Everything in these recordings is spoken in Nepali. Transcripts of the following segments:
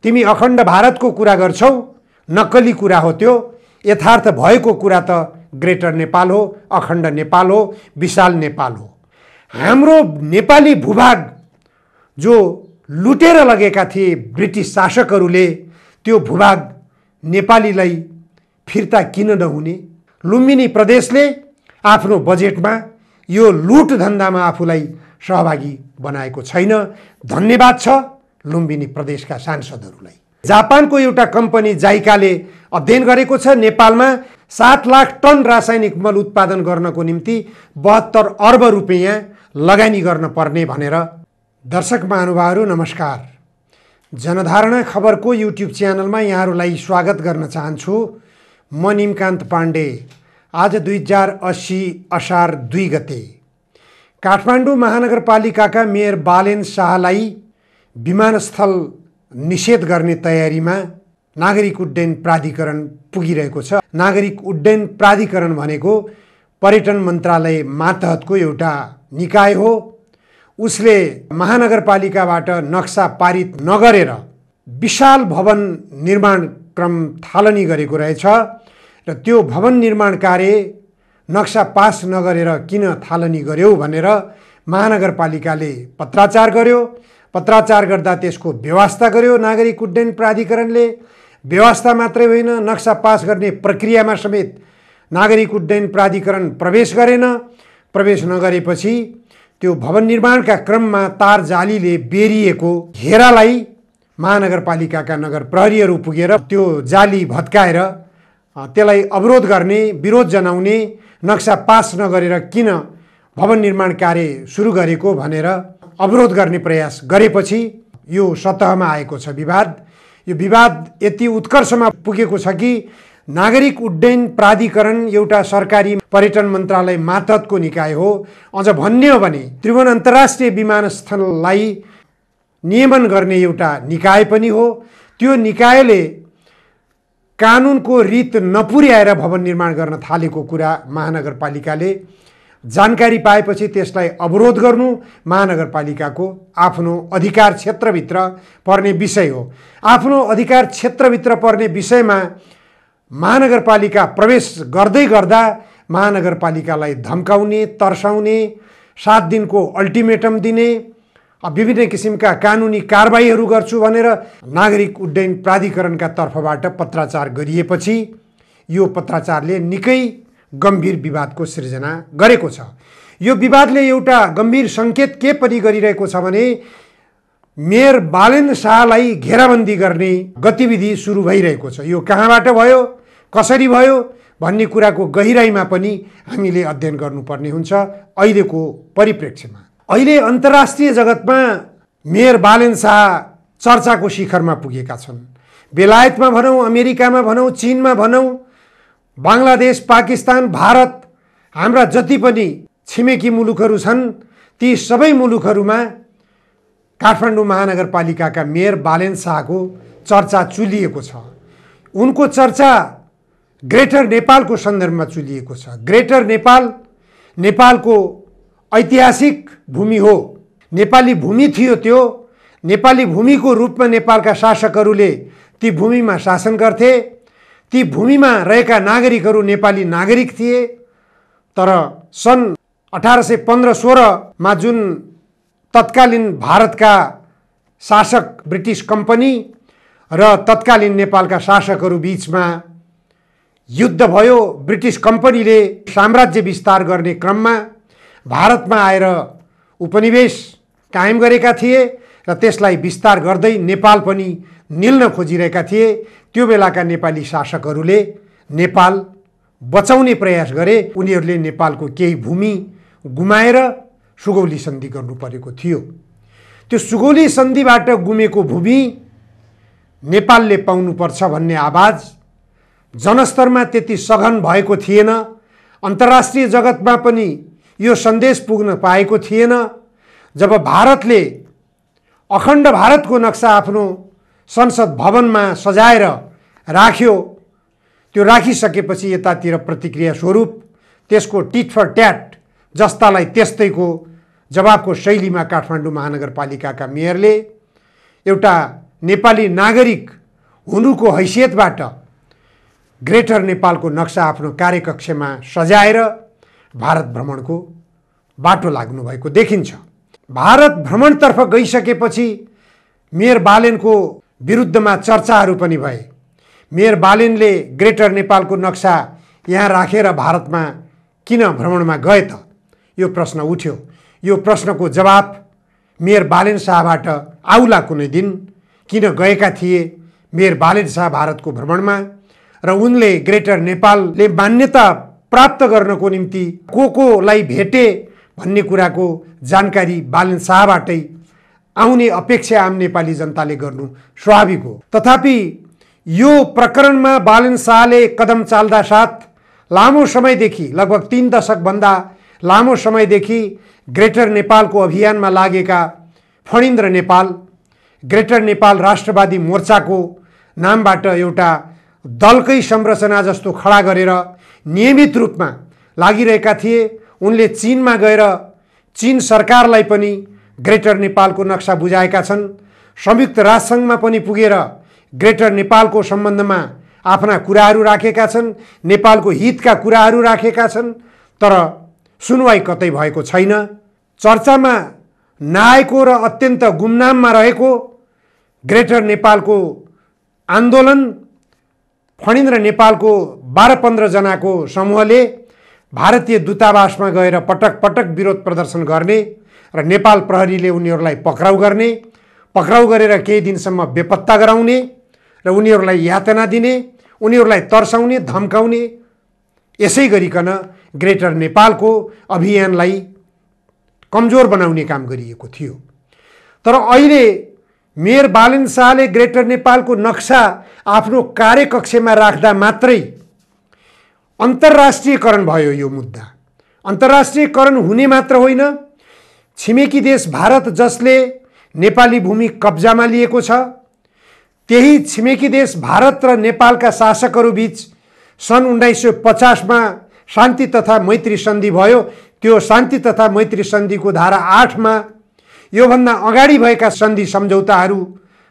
तिमी अखण्ड भारतको कुरा गर्छौ, नक्कली कुरा हो त्यो। यथार्थ भएको कुरा त ग्रेटर नेपाल हो, अखण्ड नेपाल हो, विशाल नेपाल हो। हाम्रो नेपाली भूभाग जो लुटेर लगेका थिए ब्रिटिस शासकहरूले, त्यो भूभाग नेपालीलाई फिर्ता किन नहुने? लुम्बिनी प्रदेशले आफ्नो बजेटमा यो लुट धन्दामा आफूलाई सहभागी बनाएको छैन। धन्यवाद छ लुम्बिनी प्रदेशका सांसदहरूलाई। जापानको एउटा कम्पनी जाइकाले अध्ययन गरेको छ नेपालमा 7 लाख टन रासायनिक मल उत्पादन गर्नको निम्ति 72 अर्ब रुपैयाँ लगानी गर्न पर्ने भनेर। दर्शक महानुभावहरू नमस्कार। जनधारणा खबरको युट्युब च्यानलमा यहाँहरूलाई स्वागत गर्न चाहन्छु। म निमकान्त पाण्डे। आज 2080 असार 2 गते काठमाडौँ महानगरपालिकाका मेयर बालेन शाहलाई विमानस्थल निषेध गर्ने तयारीमा नागरिक उड्डयन प्राधिकरण पुगिरहेको छ। नागरिक उड्डयन प्राधिकरण भनेको पर्यटन मन्त्रालय मातहतको एउटा निकाय हो। उसले महानगरपालिकाबाट नक्सा पारित नगरेर विशाल भवन निर्माण क्रम थालनी गरेको रहेछ र त्यो भवन निर्माण कार्य नक्सा पास नगरेर किन थालनी गर्यो भनेर महानगरपालिकाले पत्राचार गर्यो। पत्राचार गर्दा त्यसको व्यवस्था गर्यो नागरिक उड्डयन प्राधिकरणले। व्यवस्था मात्रै होइन, नक्सा पास गर्ने प्रक्रियामा समेत नागरिक उड्डयन प्राधिकरण प्रवेश गरेन। प्रवेश नगरेपछि त्यो भवन निर्माणका क्रममा तार जालीले बेरिएको घेरालाई महानगरपालिकाका नगर प्रहरीहरू पुगेर त्यो जाली भत्काएर त्यसलाई अवरोध गर्ने, विरोध जनाउने, नक्सा पास नगरेर किन भवन निर्माण कार्य सुरु गरेको भनेर अवरोध गर्ने प्रयास गरेपछि यो सतहमा आएको छ विवाद। यो विवाद यति उत्कर्षमा पुगेको छ कि नागरिक उड्डयन प्राधिकरण एउटा सरकारी पर्यटन मन्त्रालय मातहतको निकाय हो। अझ भन्ने हो भने त्रिभुवन अन्तर्राष्ट्रिय विमानस्थललाई नियमन गर्ने एउटा निकाय पनि हो। त्यो निकायले कानुनको रीत नपुर्याएर भवन निर्माण गर्न थालेको कुरा महानगरपालिकाले जानकारी पाएपछि त्यसलाई अवरोध गर्नु महानगरपालिकाको आफ्नो अधिकार क्षेत्रभित्र पर्ने विषय हो। आफ्नो अधिकार क्षेत्रभित्र पर्ने विषयमा महानगरपालिका प्रवेश गर्दै गर्दा महानगरपालिकालाई धम्काउने, तर्साउने, 7 दिनको अल्टिमेटम दिने, विभिन्न किसिमका कानुनी कारबाहीहरू गर्छु भनेर नागरिक उड्डयन प्राधिकरणका तर्फबाट पत्राचार गरिएपछि यो पत्राचारले निकै गम्भीर विवादको सृजना गरेको छ। यो विवादले एउटा गम्भीर सङ्केत के पनि गरिरहेको छ भने मेयर बालेन शाहलाई घेराबन्दी गर्ने गतिविधि सुरु भइरहेको छ। यो कहाँबाट भयो, कसरी भयो भन्ने कुराको गहिराइमा पनि हामीले अध्ययन गर्नुपर्ने हुन्छ अहिलेको परिप्रेक्ष्यमा। अहिले अन्तर्राष्ट्रिय जगतमा मेयर बालेन शाह चर्चाको शिखरमा पुगेका छन्। बेलायतमा भनौँ, अमेरिकामा भनौँ, चीनमा भनौँ, बङ्गलादेश, पाकिस्तान, भारत, हाम्रा जति पनि छिमेकी मुलुकहरू छन् ती सबै मुलुकहरूमा काठमाडौँ महानगरपालिकाका मेयर बालेन शाहको चर्चा चुलिएको छ। उनको चर्चा ग्रेटर नेपालको सन्दर्भमा चुलिएको छ। ग्रेटर नेपाल नेपालको ऐतिहासिक भूमि हो। नेपाली भूमि थियो। त्यो नेपाली भूमिको रूपमा नेपालका शासकहरूले ती भूमिमा शासन गर्थे। ती भूमिमा रहेका नागरिकहरू नेपाली नागरिक थिए। तर सन् 1815-16 जुन तत्कालीन भारतका शासक ब्रिटिस कम्पनी र तत्कालीन नेपालका शासकहरू बीचमा युद्ध भयो। ब्रिटिस कम्पनीले साम्राज्य विस्तार गर्ने क्रममा भारतमा आएर उपनिवेश कायम गरेका थिए र त्यसलाई विस्तार गर्दै नेपाल पनि निल्न खोजिरहेका थिए। त्यो बेलाका नेपाली शासकहरूले नेपाल बचाउने प्रयास गरे। उनीहरूले नेपालको केही भूमि गुमाएर सुगौली सन्धि गर्नु परेको थियो। त्यो सुगौली सन्धिबाट गुमेको भूमि नेपालले पाउनुपर्छ भन्ने आवाज जनस्तरमा त्यति सघन भएको थिएन। अन्तर्राष्ट्रिय जगतमा पनि यो सन्देश पुग्न पाएको थिएन। जब भारतले अखण्ड भारतको नक्सा आफ्नो संसद भवनमा सजाएर राख्यो, त्यो राखिसकेपछि यतातिर प्रतिक्रिया स्वरूप त्यसको टिट फर ट्याट जस्तालाई त्यस्तैको जवाबको शैलीमा काठमाडौँ महानगरपालिकाका मेयरले एउटा नेपाली नागरिक हुनुको हैसियतबाट ग्रेटर नेपालको नक्सा आफ्नो कार्यकक्षमा सजाएर भारत भ्रमणको बाटो लाग्नुभएको देखिन्छ। भारत भ्रमणतर्फ गइसकेपछि मेयर बालेनको विरुद्धमा चर्चाहरू पनि भए। मेयर बालेनले ग्रेटर नेपालको नक्सा यहाँ राखेर भारतमा किन भ्रमणमा गए त, यो प्रश्न उठ्यो। यो प्रश्नको जवाब मेयर बालेन शाहबाट आउला कुनै दिन। किन गएका थिए मेयर बालेन शाह भारतको भ्रमणमा र उनले ग्रेटर नेपालले मान्यता प्राप्त गर्नको निम्ति कोलाई भेटे भन्ने कुराको जानकारी बालेन शाहबाटै आउने अपेक्षा आम नेपाली जनताले गर्नु स्वाभाविक हो। तथापि यो प्रकरणमा बालेन शाहले कदम चाल्दा साथ लामो समयदेखि लगभग 3 दशकभन्दा लामो समयदेखि ग्रेटर नेपालको अभियानमा लागेका फणिन्द्र नेपाल ग्रेटर नेपाल राष्ट्रवादी मोर्चाको नामबाट एउटा दलकै संरचना जस्तो खडा गरेर नियमित रूपमा लागिरहेका थिए। उनले चीनमा गएर चीन सरकारलाई पनि ग्रेटर नेपालको नक्सा बुझाएका छन्। संयुक्त राष्ट्रसङ्घमा पनि पुगेर ग्रेटर नेपालको सम्बन्धमा आफ्ना कुराहरू राखेका छन्, नेपालको हितका कुराहरू राखेका छन्, तर सुनवाई कतै भएको छैन। चर्चामा नआएको र अत्यन्त गुमनाममा रहेको ग्रेटर नेपालको आन्दोलन फणिन्द्र नेपालको 12-15 जनाको समूहले भारतीय दूतावासमा गएर पटक पटक विरोध प्रदर्शन गर्ने र नेपाल प्रहरीले उनीहरूलाई पक्राउ गर्ने, पक्राउ गरेर केही दिनसम्म बेपत्ता गराउने र उनीहरूलाई यातना दिने, उनीहरूलाई तर्साउने, धम्काउने, यसै गरिकन ग्रेटर नेपालको अभियानलाई कमजोर बनाउने काम गरिएको थियो। तर अहिले मेयर बालेन शाहले ग्रेटर नेपालको नक्सा आफ्नो कार्यकक्षमा राख्दा मात्रै अन्तर्राष्ट्रियकरण भयो। यो मुद्दा अन्तर्राष्ट्रियकरण हुने मात्र होइन, छिमेकी देश भारत जसले नेपाली भूमि कब्जामा लिएको छ, त्यही छिमेकी देश भारत र नेपालका शासकहरू बीच सन् 1950 मा शान्ति तथा मैत्री सन्धि भयो। त्यो शान्ति तथा मैत्री सन्धिको धारा 8 मा योभन्दा अगाडि भएका सन्धि सम्झौताहरू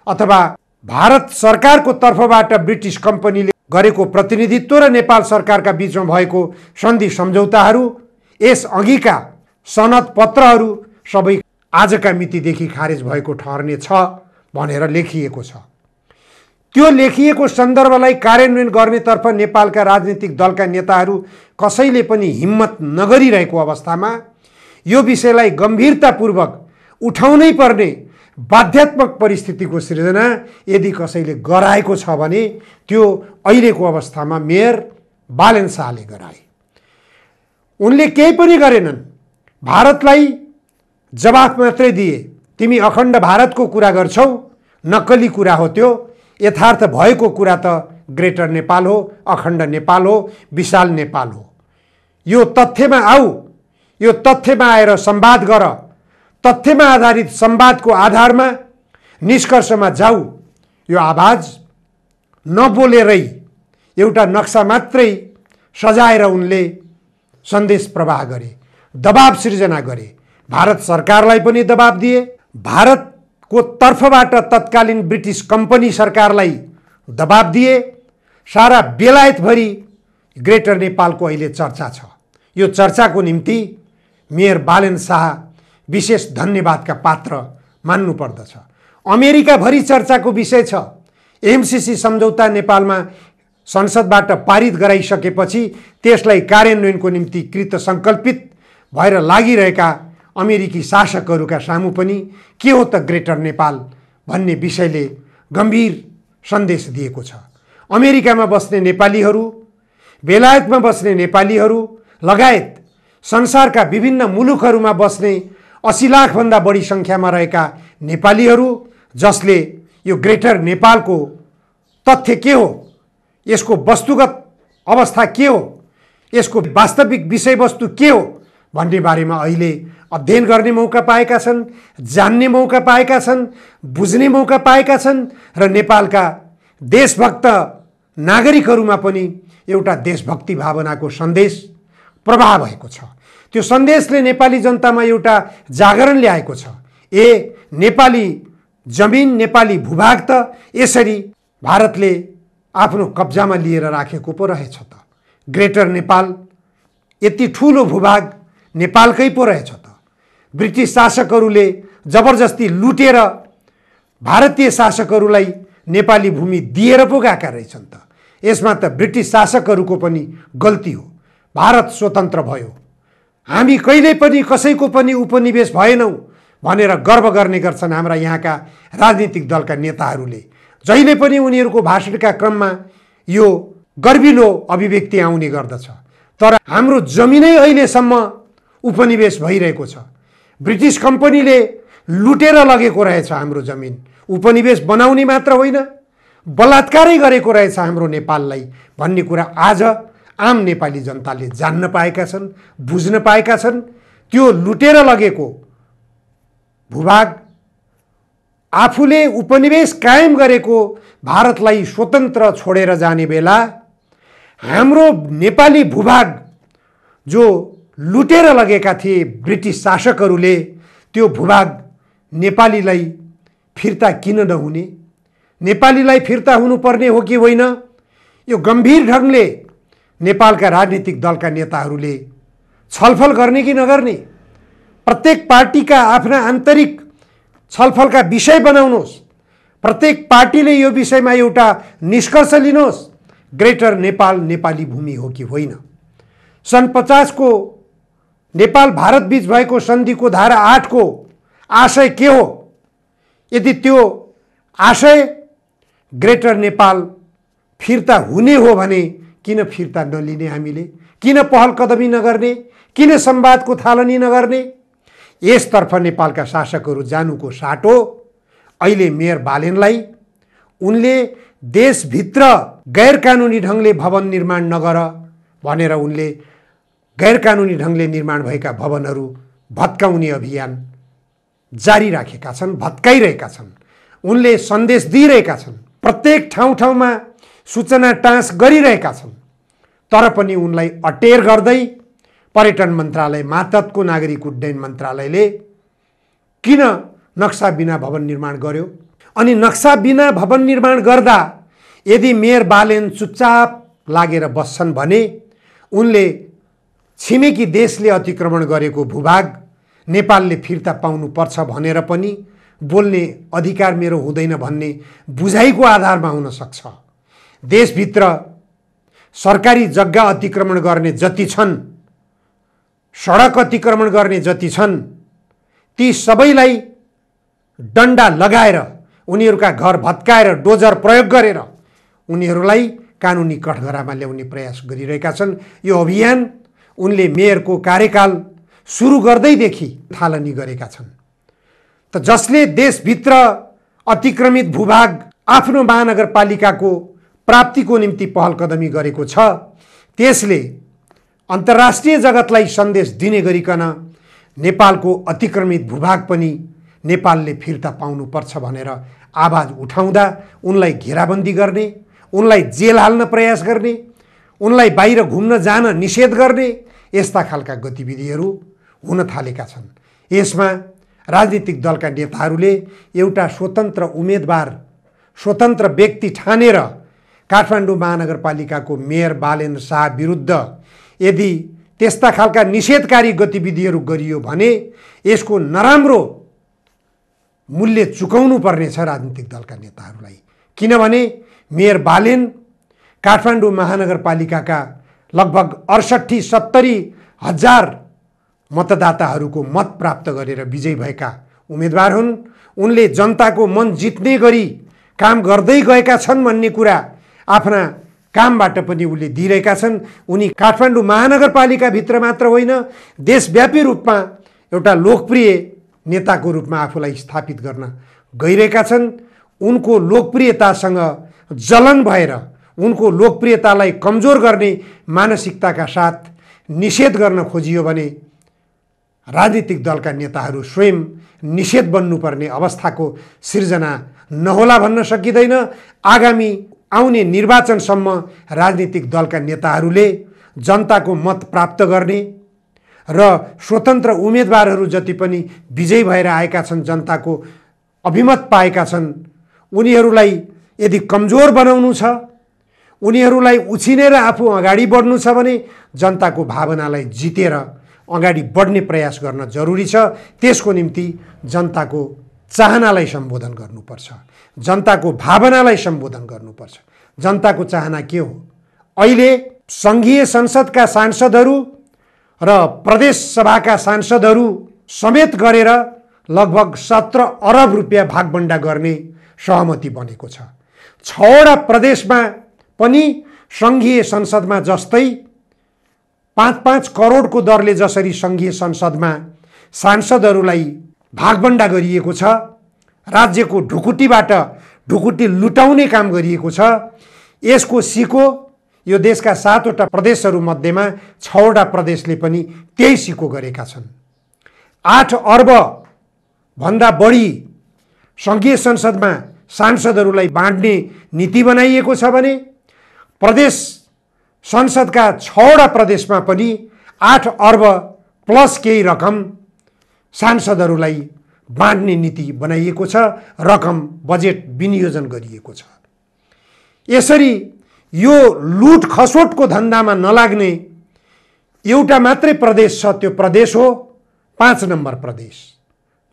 अथवा भारत सरकारको तर्फबाट ब्रिटिस कम्पनीले गरेको प्रतिनिधित्व र नेपाल सरकारका बीचमा भएको सन्धि सम्झौताहरू, यस अघिका सनद पत्रहरू सबै आजका मितिदेखि खारेज भएको ठहर्ने छ भनेर लेखिएको छ। त्यो लेखिएको सन्दर्भलाई कार्यान्वयन गर्नेतर्फ नेपालका राजनीतिक दलका नेताहरू कसैले पनि हिम्मत नगरिरहेको अवस्थामा यो विषयलाई गम्भीरतापूर्वक उठाउनै पर्ने बाध्यात्मक परिस्थितिको सृजना यदि कसैले गराएको छ भने त्यो अहिलेको अवस्थामा मेयर बालेन शाहले गराए। उनले केही पनि गरेनन्, भारतलाई जवाफ मात्रै दिए। तिमी अखण्ड भारतको कुरा गर्छौ, नक्कली कुरा हो त्यो, यथार्थ भएको कुरा त ग्रेटर नेपाल हो, अखण्ड नेपाल हो, विशाल नेपाल हो। यो तथ्यमा आऊ, यो तथ्यमा आएर संवाद गर, तथ्यमा आधारित संवादको आधारमा निष्कर्षमा जाऊ। यो आवाज नबोलेरै एउटा नक्सा मात्रै सजाएर उनले सन्देश प्रवाह गरे, दबाब सिर्जना गरे। भारत सरकारलाई पनि दबाब दिए, भारतको तर्फबाट तत्कालीन ब्रिटिस कम्पनी सरकारलाई दबाब दिए। सारा बेलायतभरि ग्रेटर नेपालको अहिले चर्चा छ। यो चर्चाको निम्ति मेयर बालेन शाह विशेष धन्यवादका पात्र मान्नु पर्दछ। अमेरिकाभरि चर्चाको विषय छ। एमसीसी सम्झौता नेपालमा संसदबाट पारित गराइसकेपछि त्यसलाई कार्यान्वयनको निम्ति कृत सङ्कल्पित भएर लागिरहेका अमेरिकी शासकहरूका सामु पनि के हो त ग्रेटर नेपाल भन्ने विषयले गम्भीर सन्देश दिएको छ। अमेरिकामा बस्ने नेपालीहरू, बेलायतमा बस्ने नेपालीहरू लगायत संसारका विभिन्न मुलुकहरूमा बस्ने 80 लाखभन्दा बढी सङ्ख्यामा रहेका नेपालीहरू जसले यो ग्रेटर नेपालको तथ्य के हो, यसको वस्तुगत अवस्था के हो, यसको वास्तविक विषयवस्तु के हो भन्ने बारेमा अहिले अध्ययन गर्ने मौका पाएका छन्, जान्ने मौका पाएका छन्, बुझ्ने मौका पाएका छन् र नेपालका देशभक्त नागरिकहरूमा पनि एउटा देशभक्ति भावनाको सन्देश प्रवाह भएको छ। त्यो सन्देशले नेपाली जनतामा एउटा जागरण ल्याएको छ। नेपाली जमिन नेपाली भूभाग त यसरी भारतले आफ्नो कब्जामा लिएर राखेको पो रहेछ त। ग्रेटर नेपाल यति ठुलो भूभाग नेपालकै पो रहेछ त। ब्रिटिस शासकहरूले जबरजस्ती लुटेर भारतीय शासकहरूलाई नेपाली भूमि दिएर पो गएका रहेछन् त। यसमा त ब्रिटिस शासकहरूको पनि गल्ती हो। भारत स्वतन्त्र भयो, हामी कहिल्यै पनि कसैको पनि उपनिवेश भएनौँ भनेर गर्व गर्ने गर्छन् हाम्रा यहाँका राजनीतिक दलका नेताहरूले। जहिले पनि उनीहरूको भाषणका क्रममा यो गर्विलो अभिव्यक्ति आउने गर्दछ। तर हाम्रो जमिनै अहिलेसम्म उपनिवेश भइरहेको छ। ब्रिटिस कम्पनीले लुटेर लगेको रहेछ हाम्रो जमिन। उपनिवेश बनाउने मात्र होइन, बलात्कारै गरेको रहेछ हाम्रो नेपाललाई भन्ने कुरा आज आम नेपाली जनताले जान्न पाएका छन्, बुझ्न पाएका छन्। त्यो लुटेर लगेको भूभाग आफूले उपनिवेश कायम गरेको भारतलाई स्वतन्त्र छोडेर जाने बेला हाम्रो नेपाली भूभाग जो लुटेर लगेका थिए ब्रिटिस शासकहरूले, त्यो भूभाग नेपालीलाई फिर्ता किन नहुने, नेपालीलाई फिर्ता हुनुपर्ने हो कि होइन, यो गम्भीर ढङ्गले नेपालका राजनीतिक दलका नेताहरूले छलफल गर्ने कि नगर्ने। प्रत्येक पार्टीका आफ्ना आन्तरिक छलफलका विषय बनाउनुहोस्। प्रत्येक पार्टीले यो विषयमा एउटा निष्कर्ष लिनुहोस्। ग्रेटर नेपाल नेपाली भूमि हो कि होइन। सन् 50 को नेपाल भारत बीच भएको सन्धिको धारा 8 को आशय के हो? यदि त्यो आशय ग्रेटर नेपाल फिर्ता हुने हो भने किन फिर्ता नलिने हामीले? किन पहल कदमी नगर्ने? किन संवादको थालनी नगर्ने? यसतर्फ नेपालका शासकहरू जानुको साटो अहिले मेयर बालेनलाई उनले देशभित्र गैर कानुनी ढङ्गले भवन निर्माण नगर भनेर उनले गैर कानुनी ढङ्गले निर्माण भएका भवनहरू भत्काउने अभियान जारी राखेका छन्, भत्काइरहेका छन्। उनले सन्देश दिइरहेका छन्, प्रत्येक ठाउँ-ठाउँमा सूचना टाँस गरिरहेका छन्। तर पनि उनलाई अटेर गर्दै पर्यटन मन्त्रालय मातहतको नागरिक उड्डयन मन्त्रालयले किन नक्सा बिना भवन निर्माण गर्यो? अनि नक्सा बिना भवन निर्माण गर्दा यदि मेयर बालेन चुपचाप लागेर बस्छन् भने उनले छिमेकी देशले अतिक्रमण गरेको भूभाग नेपालले फिर्ता पाउनुपर्छ भनेर पनि बोल्ने अधिकार मेरो हुँदैन भन्ने बुझाइको आधारमा हुन सक्छ। देशभित्र सरकारी जग्गा अतिक्रमण गर्ने जति छन्, सडक अतिक्रमण गर्ने जति छन्, ती सबैलाई डन्डा लगाएर उनीहरूका घर भत्काएर डोजर प्रयोग गरेर उनीहरूलाई कानुनी कठघरामा ल्याउने प्रयास गरिरहेका छन्। यो अभियान उनले मेयरको कार्यकाल सुरु गर्दैदेखि थालनी गरेका छन्। त जसले देशभित्र अतिक्रमित भूभाग आफ्नो महानगरपालिकाको प्राप्तिको निम्ति पहल कदमी गरेको छ, त्यसले अन्तर्राष्ट्रिय जगतलाई सन्देश दिने गरिकन नेपालको अतिक्रमित भूभाग पनि नेपालले फिर्ता पाउनुपर्छ भनेर आवाज उठाउँदा उनलाई घेराबन्दी गर्ने, उनलाई जेल हाल्न प्रयास गर्ने, उनलाई बाहिर घुम्न जान निषेध गर्ने, यस्ता खालका गतिविधिहरू हुन थालेका छन्। यसमा राजनीतिक दलका नेताहरूले एउटा स्वतन्त्र उम्मेदवार, स्वतन्त्र व्यक्ति ठानेर काठमाडौँ महानगरपालिकाको मेयर बालेन शाह विरुद्ध यदि त्यस्ता खालका निषेधकारी गतिविधिहरू गरियो भने यसको नराम्रो मूल्य चुकाउनु पर्नेछ राजनीतिक दलका नेताहरूलाई। किनभने मेयर बालेन काठमाडौँ महानगरपालिकाका लगभग 68-70 हजार मतदाताहरूको मत प्राप्त गरेर विजयी भएका उम्मेदवार हुन्। उनले जनताको मन जित्ने गरी काम गर्दै गएका छन् भन्ने कुरा आफ्ना कामबाट पनि उनले दिइरहेका छन्। उनी काठमाडौँ महानगरपालिकाभित्र मात्र होइन, देशव्यापी रूपमा एउटा लोकप्रिय नेताको रूपमा आफूलाई स्थापित गर्न गइरहेका छन्। उनको लोकप्रियतासँग जलन भएर उनको लोकप्रियतालाई कमजोर गर्ने मानसिकताका साथ निषेध गर्न खोजियो भने राजनीतिक दलका नेताहरू स्वयं निषेध बन्नुपर्ने अवस्थाको सिर्जना नहोला भन्न सकिँदैन। आगामी आउने निर्वाचनसम्म राजनीतिक दलका नेताहरूले जनताको मत प्राप्त गर्ने र स्वतन्त्र उम्मेदवारहरू जति पनि विजयी भएर आएका छन् जनताको अभिमत पाएका छन् उनीहरूलाई यदि कमजोर बनाउनु छ, उनीहरूलाई उछिनेर आफू अगाडि बढ्नु छ भने जनताको भावनालाई जितेर अगाडि बढ्ने प्रयास गर्न जरुरी छ। त्यसको निम्ति जनताको चाहनालाई सम्बोधन गर्नुपर्छ, जनताको भावनालाई सम्बोधन गर्नुपर्छ। जनताको चाहना के हो? अहिले संघीय संसदका सांसदहरू र प्रदेश सभाका सांसदहरू समेत गरेर लगभग 17 अरब रुपियाँ भागबण्डा गर्ने सहमति बनेको छ। 6वटा प्रदेशमा पनि संघीय संसदमा जस्तै 5-5 करोडको दरले जसरी संघीय संसदमा सांसदहरूलाई भागबण्डा गरिएको छ, राज्यको ढुकुटीबाट ढुकुटी लुटाउने काम गरिएको छ, यसको सिको यो देशका 7वटा प्रदेशहरू मध्येमा 6वटा प्रदेशले पनि त्यही सिको गरेका छन्। 8 अर्ब भन्दा बढी संघीय संसदमा सांसदहरूलाई बाँड्ने नीति बनाइएको छ भने प्रदेश संसदका 6वटा प्रदेशमा पनि 8 अर्ब प्लस केही रकम सांसदहरूलाई बाँड्ने नीति बनाइएको छ, रकम बजेट विनियोजन गरिएको छ। यसरी यो लुट खसोटको धन्दामा नलाग्ने एउटा मात्रै प्रदेश छ, त्यो प्रदेश हो 5 नम्बर प्रदेश,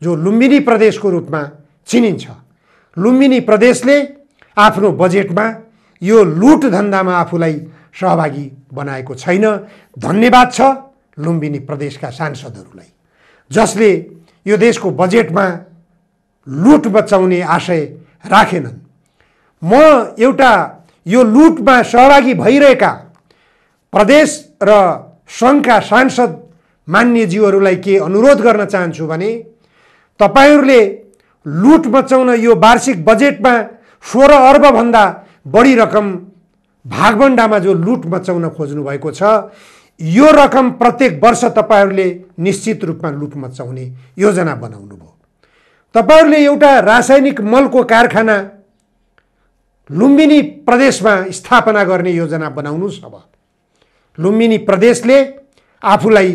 जो लुम्बिनी प्रदेशको रूपमा चिनिन्छ। लुम्बिनी प्रदेशले आफ्नो बजेटमा यो लुट धन्दामा आफूलाई सहभागी बनाएको छैन। धन्यवाद छ लुम्बिनी प्रदेशका सांसदहरूलाई जसले यो देशको बजेटमा लुट बचाउने आशय राखेनन्। म एउटा यो लुटमा सहभागी भइरहेका प्रदेश र सङ्घका सांसद मान्यज्यूहरूलाई के अनुरोध गर्न चाहन्छु भने तपाईहरूले लुट बचाउन यो वार्षिक बजेटमा 16 अर्ब भन्दा बढी रकम भागबण्डामा जो लुट बचाउन खोज्नु भएको छ, यो रकम प्रत्येक वर्ष तपाईहरूले निश्चित रूपमा लुट मचाउने योजना बनाउनु भयो। तपाईहरूले एउटा रासायनिक मलको कारखाना लुम्बिनी प्रदेशमा स्थापना गर्ने योजना बनाउनुस्। अब लुम्बिनी प्रदेशले आफूलाई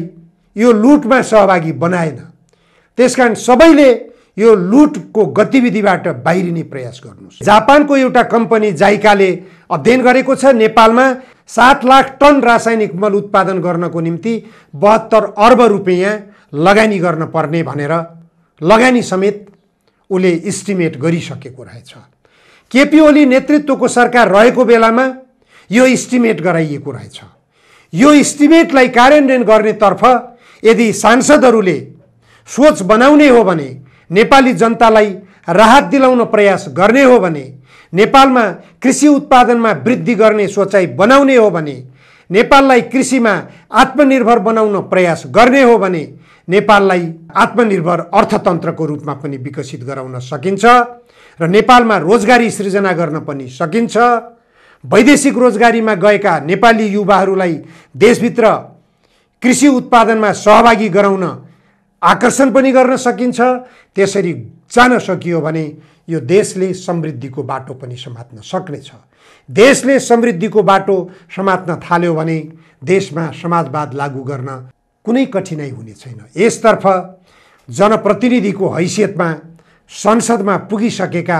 यो लुटमा सहभागी बनाएन, त्यसकारण सबैले यो लुटको गतिविधिबाट बाहिरिने प्रयास गर्नुस्। जापानको एउटा कम्पनी जाइकाले अध्ययन गरेको छ, नेपालमा 7 लाख टन रासायनिक मल उत्पादन गर्नको निम्ति 72 अर्ब रुपियाँ लगानी गर्न पर्ने भनेर लगानी समेत उले इस्टिमेट गरिसकेको रहेछ। केपी ओली नेतृत्वको सरकार रहेको बेलामा यो इस्टिमेट गराइएको रहेछ। यो इस्टिमेटलाई कार्यान्वयन गर्नेतर्फ यदि सांसदहरूले सोच बनाउने हो भने, नेपाली जनतालाई राहत दिलाउन प्रयास गर्ने हो भने, नेपालमा कृषि उत्पादनमा वृद्धि गर्ने सोचाइ बनाउने हो भने, नेपाललाई कृषिमा आत्मनिर्भर बनाउन प्रयास गर्ने हो भने, नेपाललाई आत्मनिर्भर अर्थतन्त्रको रूपमा पनि विकसित गराउन सकिन्छ र नेपालमा रोजगारी सृजना गर्न पनि सकिन्छ। वैदेशिक रोजगारीमा गएका नेपाली युवाहरूलाई देशभित्र कृषि उत्पादनमा सहभागी गराउन आकर्षण पनि गर्न सकिन्छ। त्यसरी जान सकियो भने यो देशले समृद्धिको बाटो पनि समात्न सक्नेछ। देशले समृद्धिको बाटो समात्न थाल्यो भने देशमा समाजवाद लागू गर्न कुनै कठिनाइ हुने छैन। यसतर्फ जनप्रतिनिधिको हैसियतमा संसदमा पुगिसकेका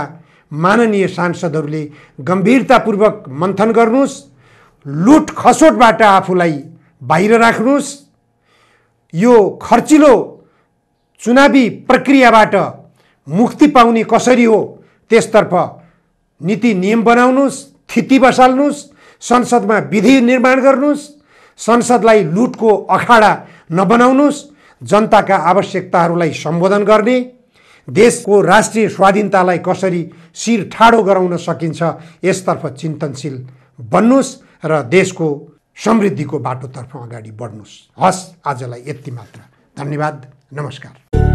माननीय सांसदहरूले गम्भीरतापूर्वक मन्थन गर्नुस्, लुट खसोटबाट आफूलाई बाहिर राख्नुस्, यो खर्चिलो चुनावी प्रक्रियाबाट मुक्ति पाउने कसरी हो त्यसतर्फ नीति नियम बनाउनुस्, स्थिति बसाल्नुस्, संसदमा विधि निर्माण गर्नुस्, संसदलाई लुटको अखाडा नबनाउनुस्, जनताका आवश्यकताहरूलाई सम्बोधन गर्ने, देशको राष्ट्रिय स्वाधीनतालाई कसरी शिर ठाडो गराउन सकिन्छ यसतर्फ चिन्तनशील बन्नुस् र देशको समृद्धिको बाटोतर्फ अगाडि बढ्नुस्। हस्, आजलाई यति मात्र। धन्यवाद, नमस्कार।